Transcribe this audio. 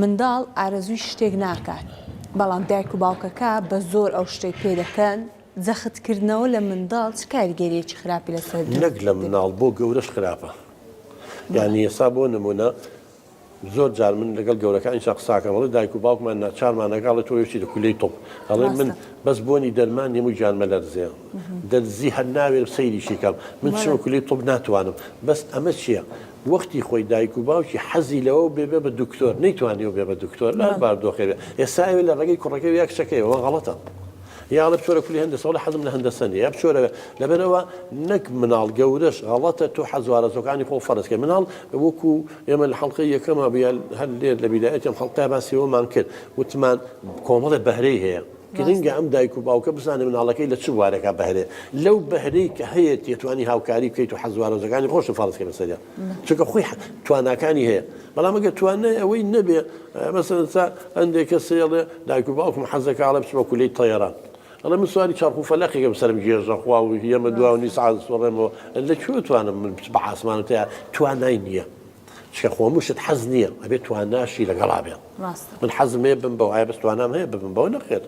منداڵ ئارەزووی شتێک ناکات بەڵام دایک و باوکەکە بە زۆر ئەو شتێک پێ دەکەن جەختکردنەوە لە منداڵ چ کاریگەریەکی خراپی لەسەر نەک لە مناڵ بۆ گەورەش خراپە یعنی ئێستا بۆ نمونە زۆر جار من لەگەڵ گەورەکانی قساکەمەڵی دایک و باوکمان ناچارمان نەگاڵێت تۆیشی لە کولەی تۆپ ئەڵێ من بەس بۆنی دەرمان هەمووی جانمە لەرزەیە دەرزی هەر ناوێت سەیریشی کەم من چۆن کولەی تۆپ ناتوانم بەس ئەمە چییە؟ وەختی خۆی دایک و باوکی حەزی لەوە بێ بە دکتۆر نەیتوانێ بێ بە دکتۆر لە باردۆخێ ئێستا ئەوێ لە ڕێگەی کوڕەکەی یەک شەکەیەوە غەڵەتە یا لە بچۆرە کولی هەندەسە وڵە حەزم لە هەندەسەنی یا بچۆرە لەبەرەوە نەک مناڵ گەورەش غەڵەتە تۆ حەزوارەزەکانی خۆ فەرزکە مناڵ وەکو ئێمە لە حەڵقەی یەکەمە بیان هەر لێر لە بیدایەتی ئەم حەڵقەیە باسیەوەمان کرد وتمان کۆمەڵە بەهرەی هەیە گرنگە ئەم دایک و باوکە بزانێ مناڵەکەی لە چ وارەکە بەهرێ لەو بەهرەی کە هەیە تێتوانی هاوکاری بکەیت و حەزوارەزەکانی خۆش فەرزکە بەسەریە چونکە خۆی تواناکانی هەیە بەڵام ئەگەر توانای ئەوەی نەبێ مەسەڵەن هەندێک کەسێڵێ دایک و باوکم حەزەکە ئاڵە بچمە کولەی تەیەران ئەڵێ من سواری چارخ و فەلەقێکە بەسەرم گێژە خوا و ئێمە دوا و نی سەعات سوڕێمەوە لەکوێ توانم من بە ئاسمانە تەیار توانای نییە چکە خۆموشت حەز نییە ئەبێت تواناشی لەگەڵا بێت من حەزم هەیە بم بەوە ئایا بەس توانام هەیە ببم بەوە نەخێت